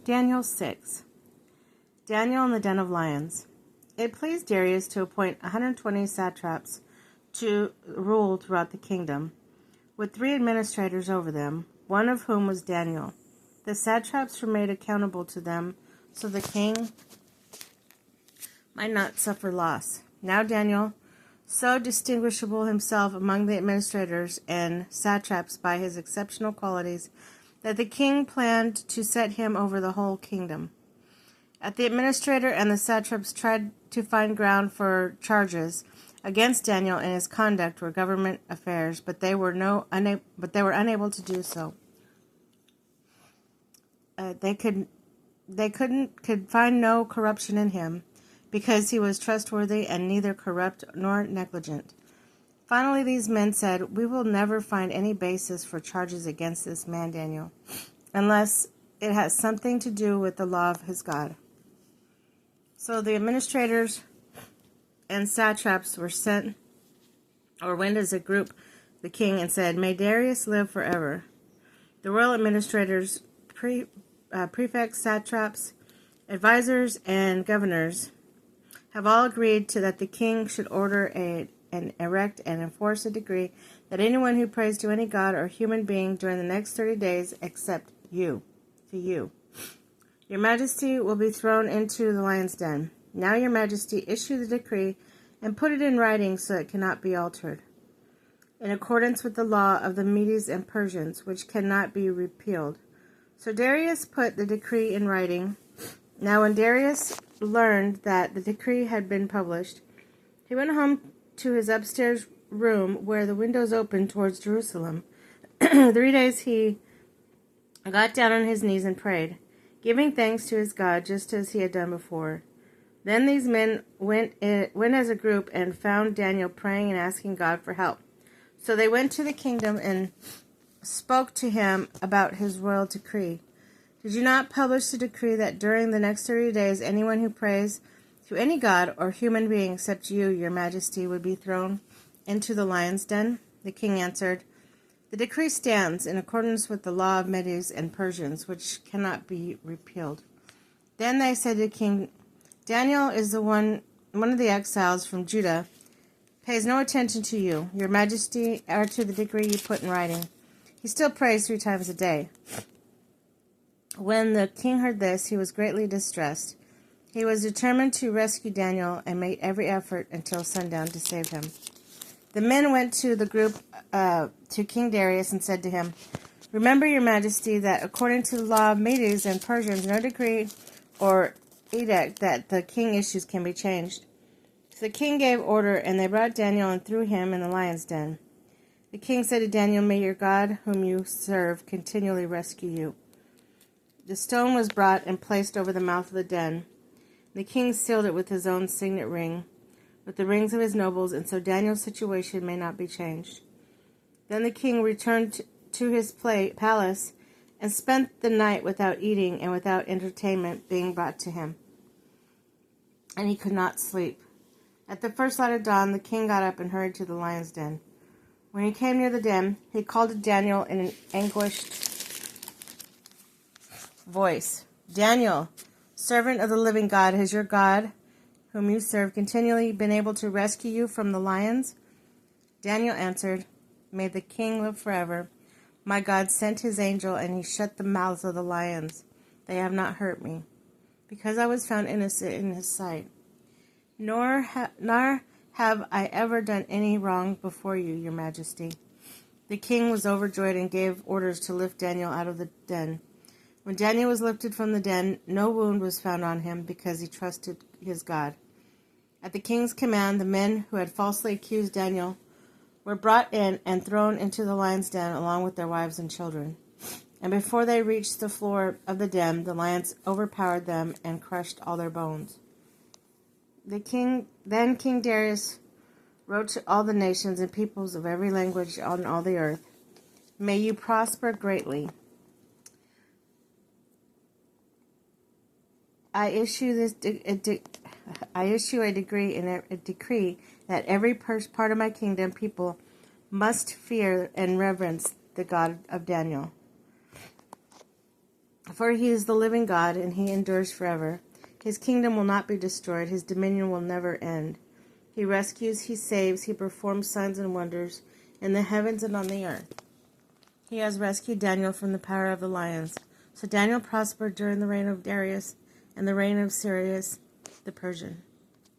Daniel 6. Daniel in the Den of Lions. It pleased Darius to appoint 120 satraps to rule throughout the kingdom, with 3 administrators over them, one of whom was Daniel. The satraps were made accountable to them, so the king might not suffer loss. Now Daniel so distinguishable himself among the administrators and satraps by his exceptional qualities that the king planned to set him over the whole kingdom. The administrator and the satraps tried to find ground for charges against Daniel in his conduct or government affairs, but they were unable to do so. They could find no corruption in him, because he was trustworthy and neither corrupt nor negligent. Finally, these men said, "We will never find any basis for charges against this man Daniel, unless it has something to do with the law of his God." So the administrators and satraps were sent, or went as a group, the king, and said, "May Darius live forever." The royal administrators, prefects, satraps, advisors, and governors have all agreed to that the king should order and erect and enforce a decree that anyone who prays to any god or human being during the next 30 days, except you, your majesty, will be thrown into the lion's den. Now, your majesty, issue the decree and put it in writing so it cannot be altered, in accordance with the law of the Medes and Persians, which cannot be repealed. So Darius put the decree in writing. Now when Darius learned that the decree had been published, he went home to his upstairs room where the windows opened towards Jerusalem. 3 days he got down on his knees and prayed, giving thanks to his God just as he had done before. Then these men went as a group and found Daniel praying and asking God for help. So they went to the kingdom and spoke to him about his royal decree. "Did you not publish the decree that during the next 30 days anyone who prays to any god or human being except you, your majesty, would be thrown into the lion's den?" The king answered, "The decree stands in accordance with the law of Medes and Persians, which cannot be repealed." Then they said to the king, "Daniel is one of the exiles from Judah, pays no attention to you, your majesty, or to the decree you put in writing. He still prays 3 times a day." When the king heard this, he was greatly distressed. He was determined to rescue Daniel and made every effort until sundown to save him. The men went to the group to King Darius and said to him, "Remember, your majesty, that according to the law of Medes and Persians, no decree or edict that the king issues can be changed." So the king gave order, and they brought Daniel and threw him in the lion's den. The king said to Daniel, "May your God, whom you serve, continually rescue you." The stone was brought and placed over the mouth of the den. The king sealed it with his own signet ring, with the rings of his nobles, and so Daniel's situation may not be changed. Then the king returned to his palace and spent the night without eating and without entertainment being brought to him, and he could not sleep. At the first light of dawn, the king got up and hurried to the lion's den. When he came near the den, he called to Daniel in an anguished voice, "Daniel, servant of the living God, has your God, whom you serve, continually been able to rescue you from the lions?" Daniel answered, "May the king live forever. My God sent his angel, and he shut the mouths of the lions. They have not hurt me, because I was found innocent in his sight. Nor have I ever done any wrong before you, your majesty." The king was overjoyed and gave orders to lift Daniel out of the den. When Daniel was lifted from the den, no wound was found on him, because he trusted his God. At the king's command, the men who had falsely accused Daniel were brought in and thrown into the lion's den along with their wives and children. And before they reached the floor of the den, the lions overpowered them and crushed all their bones. Then King Darius wrote to all the nations and peoples of every language on all the earth, "May you prosper greatly. I issue a decree that every part of my kingdom people must fear and reverence the God of Daniel. For he is the living God, and he endures forever. His kingdom will not be destroyed. His dominion will never end. He rescues, he saves, he performs signs and wonders in the heavens and on the earth. He has rescued Daniel from the power of the lions. So Daniel prospered during the reign of Darius and the reign of Cyrus the Persian.